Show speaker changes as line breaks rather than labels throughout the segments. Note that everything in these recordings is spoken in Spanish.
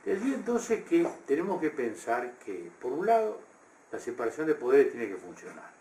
De allí entonces que tenemos que pensar que, por un lado, la separación de poderes tiene que funcionar.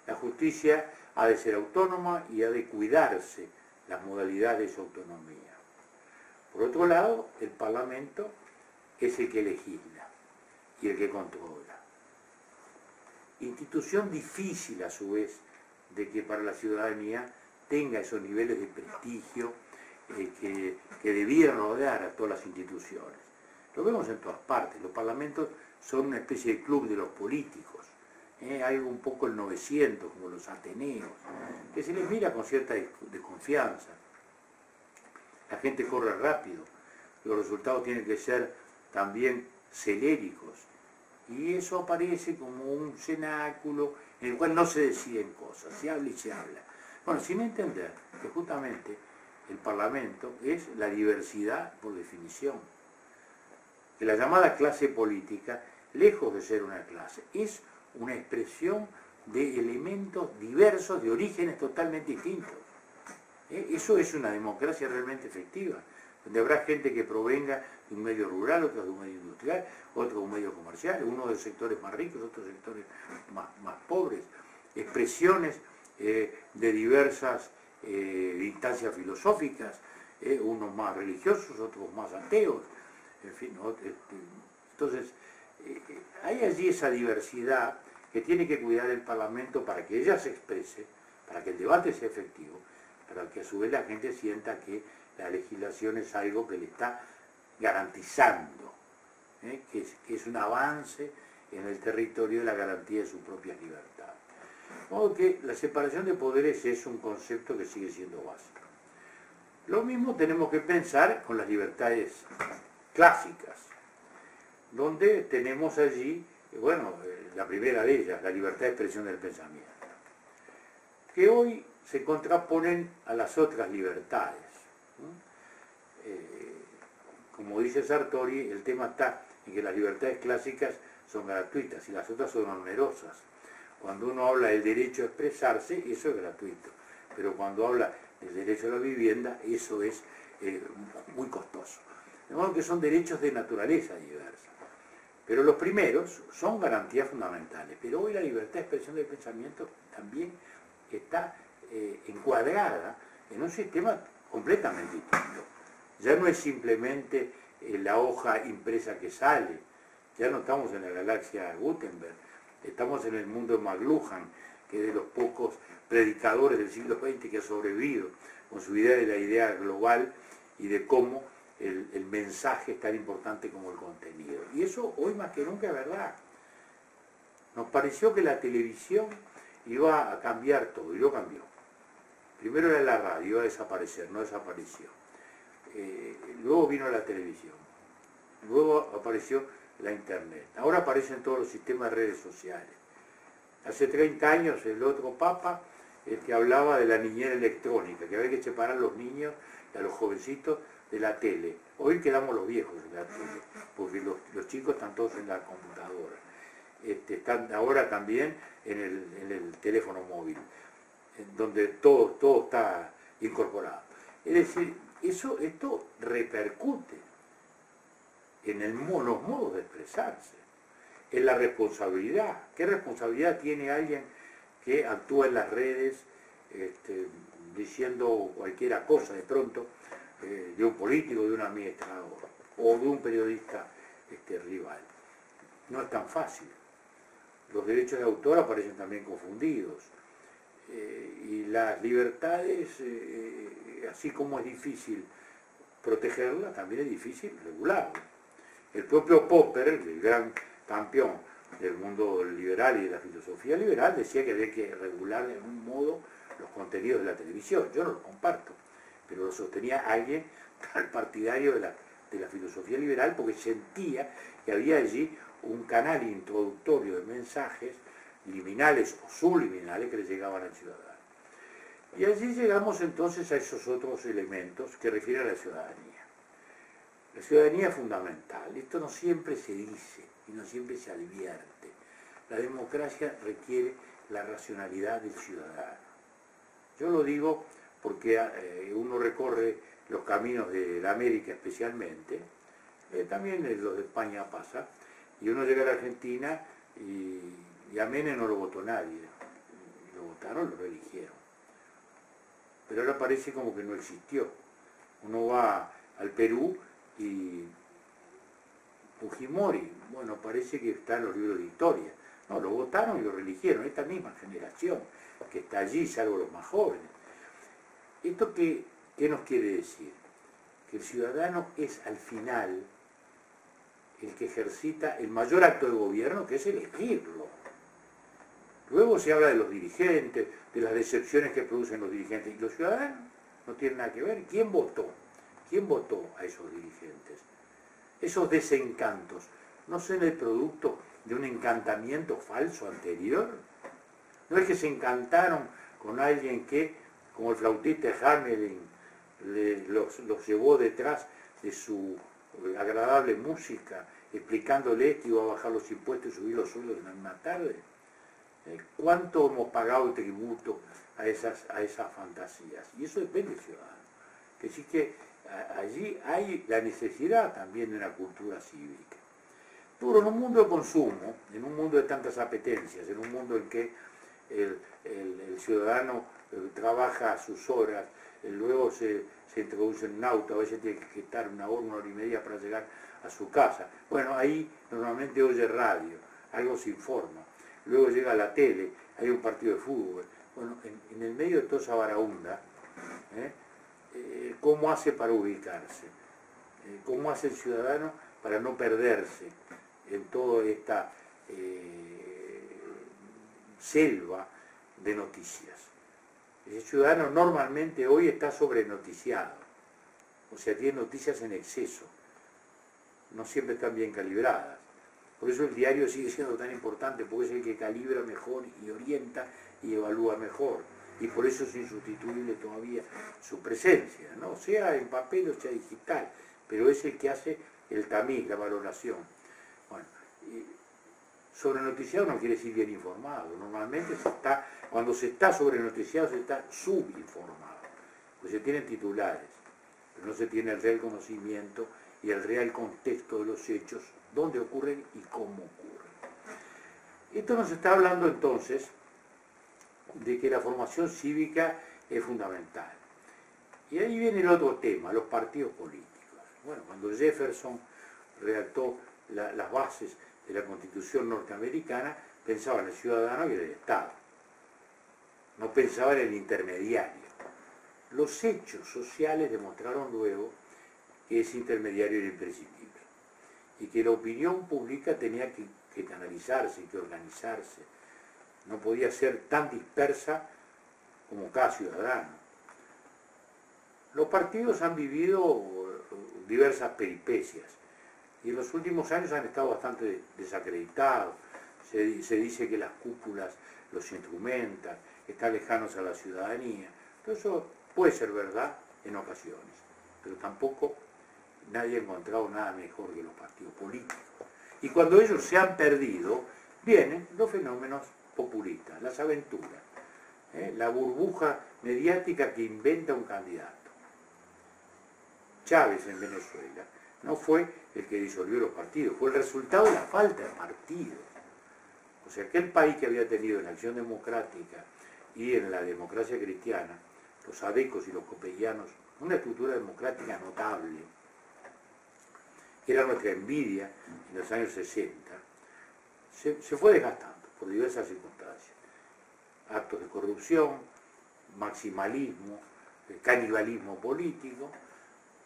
La justicia ha de ser autónoma y ha de cuidarse las modalidades de su autonomía. Por otro lado, el Parlamento es el que legisla y el que controla. Institución difícil, a su vez, de que para la ciudadanía tenga esos niveles de prestigio que debieran rodear a todas las instituciones. Lo vemos en todas partes. Los parlamentos son una especie de club de los políticos. Hay un poco el 900, como los ateneos, que se les mira con cierta desconfianza. La gente corre rápido, los resultados tienen que ser también celéricos, y eso aparece como un cenáculo en el cual no se deciden cosas, se habla y se habla. Bueno, sin entender que justamente el Parlamento es la diversidad por definición, que la llamada clase política, lejos de ser una clase, es una expresión de elementos diversos, de orígenes totalmente distintos. Eso es una democracia realmente efectiva, donde habrá gente que provenga de un medio rural, otros de un medio industrial, otros de un medio comercial, unos de sectores más ricos, otros de sectores más pobres, expresiones de diversas instancias filosóficas, unos más religiosos, otros más ateos, en fin, ¿no? Entonces, hay allí esa diversidad que tiene que cuidar el Parlamento para que ella se exprese, para que el debate sea efectivo, para que a su vez la gente sienta que la legislación es algo que le está garantizando, que es un avance en el territorio de la garantía de sus propias libertades. De modo que la separación de poderes es un concepto que sigue siendo básico. Lo mismo tenemos que pensar con las libertades clásicas, donde tenemos allí, bueno, la primera de ellas, la libertad de expresión del pensamiento, que hoy se contraponen a las otras libertades. Como dice Sartori, el tema está en que las libertades clásicas son gratuitas y las otras son onerosas. Cuando uno habla del derecho a expresarse, eso es gratuito, pero cuando habla del derecho a la vivienda, eso es muy costoso. De modo que son derechos de naturaleza diversa. Pero los primeros son garantías fundamentales, pero hoy la libertad de expresión del pensamiento también está encuadrada en un sistema completamente distinto. Ya no es simplemente la hoja impresa que sale, ya no estamos en la galaxia Gutenberg, estamos en el mundo de McLuhan, que es de los pocos predicadores del siglo XX que ha sobrevivido con su idea de la idea global y de cómo el mensaje es tan importante como el contenido. Y eso hoy más que nunca es verdad. Nos pareció que la televisión iba a cambiar todo, y lo cambió. Primero era la radio, iba a desaparecer, no desapareció. Luego vino la televisión, luego apareció la internet, ahora aparecen todos los sistemas de redes sociales. Hace 30 años el otro papa hablaba de la niñera electrónica, que había que separar a los niños y a los jovencitos de la tele. Hoy quedamos los viejos en la tele, porque los chicos están todos en la computadora. Están ahora también en el teléfono móvil, donde todo está incorporado. Es decir, esto repercute en los modos de expresarse, en la responsabilidad. ¿Qué responsabilidad tiene alguien que actúa en las redes diciendo cualquier cosa de pronto de un político, de un administrador o de un periodista rival? No es tan fácil. Los derechos de autor aparecen también confundidos. Y las libertades, así como es difícil protegerlas, también es difícil regularlas. El propio Popper, el gran campeón del mundo liberal y de la filosofía liberal, decía que había que regular de algún modo los contenidos de la televisión. Yo no lo comparto, pero lo sostenía alguien tan partidario de la filosofía liberal, porque sentía que había allí un canal introductorio de mensajes liminales o subliminales que le llegaban al ciudadano. Y allí llegamos entonces a esos otros elementos que refieren a la ciudadanía. La ciudadanía es fundamental. Esto no siempre se dice y no siempre se advierte. La democracia requiere la racionalidad del ciudadano. Yo lo digo porque uno recorre los caminos de la América especialmente, también los de España pasa, y uno llega a la Argentina y a Menem no lo votó nadie, lo votaron, lo eligieron. Pero ahora parece como que no existió. Uno va al Perú y Fujimori, bueno, parece que está en los libros de historia. No, lo votaron y lo reeligieron, esta misma generación que está allí, salvo los más jóvenes. ¿Esto qué nos quiere decir? Que el ciudadano es al final el que ejercita el mayor acto de gobierno, que es elegirlo. Luego se habla de los dirigentes, de las decepciones que producen los dirigentes, y los ciudadanos no tienen nada que ver. ¿Quién votó? ¿Quién votó a esos dirigentes? Esos desencantos, ¿no son el producto de un encantamiento falso anterior? ¿No es que se encantaron con alguien que, como el flautista Hamelin, los llevó detrás de su agradable música, explicándole que iba a bajar los impuestos y subir los sueldos en la misma tarde? ¿Cuánto hemos pagado tributo a esas fantasías? Y eso depende del ciudadano. Que sí que allí hay la necesidad también de una cultura cívica. Pero en un mundo de consumo, en un mundo de tantas apetencias, en un mundo en que el ciudadano trabaja sus horas, luego se introduce en un auto, a veces tiene que estar una hora y media para llegar a su casa. Bueno, ahí normalmente oye radio, algo se informa. Luego llega a la tele, hay un partido de fútbol. Bueno, en el medio de toda esa varaunda, ¿cómo hace para ubicarse? ¿Cómo hace el ciudadano para no perderse en toda esta selva de noticias? El ciudadano normalmente hoy está sobrenoticiado, o sea, tiene noticias en exceso, no siempre están bien calibradas. Por eso el diario sigue siendo tan importante, porque es el que calibra mejor y orienta y evalúa mejor. Y por eso es insustituible todavía su presencia, ¿no? Sea en papel o sea digital, pero es el que hace el tamiz, la valoración. Bueno, sobrenoticiado no quiere decir bien informado. Normalmente cuando se está sobrenoticiado se está subinformado, pues se tienen titulares, pero no se tiene el real conocimiento y el real contexto de los hechos, dónde ocurren y cómo ocurren. Esto nos está hablando entonces de que la formación cívica es fundamental. Y ahí viene el otro tema, los partidos políticos. Bueno, cuando Jefferson redactó las bases de la Constitución norteamericana, pensaba en el ciudadano y en el Estado. No pensaba en el intermediario. Los hechos sociales demostraron luego que ese intermediario era imprescindible y que la opinión pública tenía que canalizarse, que organizarse. No podía ser tan dispersa como cada ciudadano. Los partidos han vivido diversas peripecias y en los últimos años han estado bastante desacreditados. Se dice que las cúpulas los instrumentan, están lejanos a la ciudadanía. Todo eso puede ser verdad en ocasiones, pero tampoco nadie ha encontrado nada mejor que los partidos políticos. Y cuando ellos se han perdido, vienen los fenómenos populistas, las aventuras, la burbuja mediática que inventa un candidato. Chávez en Venezuela no fue el que disolvió los partidos, fue el resultado de la falta de partidos. O sea, aquel país que había tenido en la Acción Democrática y en la democracia cristiana, los adecos y los copellanos, una estructura democrática notable, que era nuestra envidia en los años 60, se fue desgastando por diversas circunstancias. Actos de corrupción, maximalismo, canibalismo político,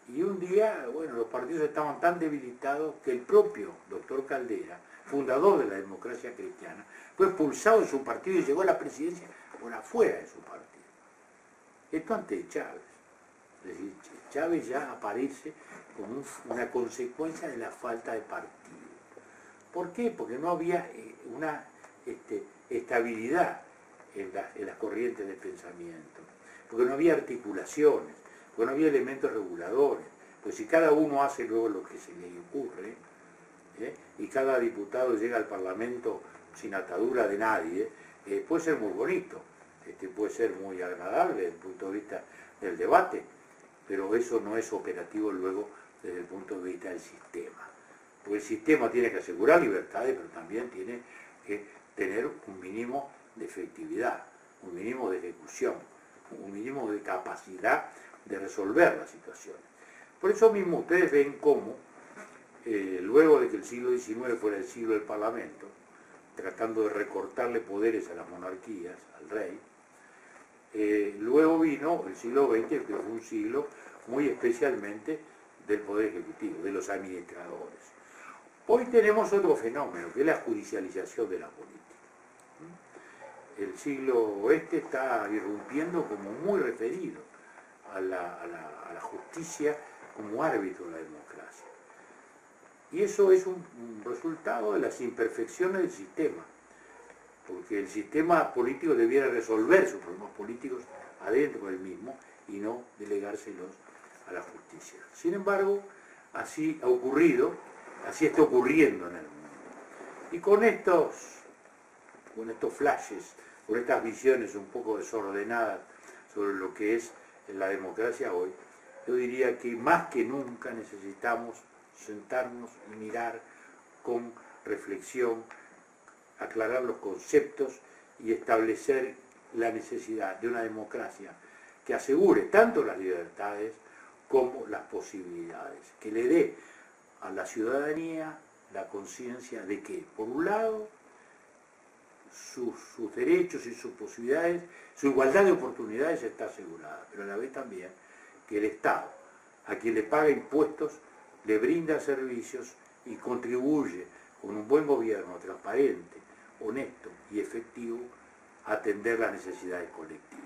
y un día, bueno, los partidos estaban tan debilitados que el propio doctor Caldera, fundador de la democracia cristiana, fue expulsado de su partido y llegó a la presidencia por afuera de su partido. Esto antes de Chávez. Es decir, Chávez ya aparece como una consecuencia de la falta de partido. ¿Por qué? Porque no había una estabilidad en las corrientes de pensamiento, porque no había articulaciones, porque no había elementos reguladores, pues si cada uno hace luego lo que se le ocurre, y cada diputado llega al Parlamento sin atadura de nadie, puede ser muy bonito, puede ser muy agradable desde el punto de vista del debate, pero eso no es operativo luego desde el punto de vista del sistema. Porque el sistema tiene que asegurar libertades, pero también tiene que tener un mínimo de efectividad, un mínimo de ejecución, un mínimo de capacidad de resolver las situaciones. Por eso mismo ustedes ven cómo, luego de que el siglo XIX fuera el siglo del Parlamento, tratando de recortarle poderes a las monarquías, al rey, luego vino el siglo XX, que fue un siglo muy especialmente del Poder Ejecutivo, de los administradores. Hoy tenemos otro fenómeno, que es la judicialización de la política. El siglo este está irrumpiendo como muy referido a la justicia como árbitro de la democracia. Y eso es un resultado de las imperfecciones del sistema, porque el sistema político debiera resolver sus problemas políticos adentro del mismo y no delegárselos a la justicia. Sin embargo, así ha ocurrido, así está ocurriendo en el mundo. Y con estos flashes, con estas visiones un poco desordenadas sobre lo que es la democracia hoy, yo diría que más que nunca necesitamos sentarnos y mirar con reflexión, aclarar los conceptos y establecer la necesidad de una democracia que asegure tanto las libertades como las posibilidades, que le dé a la ciudadanía la conciencia de que, por un lado, sus derechos y sus posibilidades, su igualdad de oportunidades está asegurada, pero a la vez también que el Estado, a quien le paga impuestos, le brinda servicios y contribuye con un buen gobierno transparente, honesto y efectivo a atender las necesidades colectivas.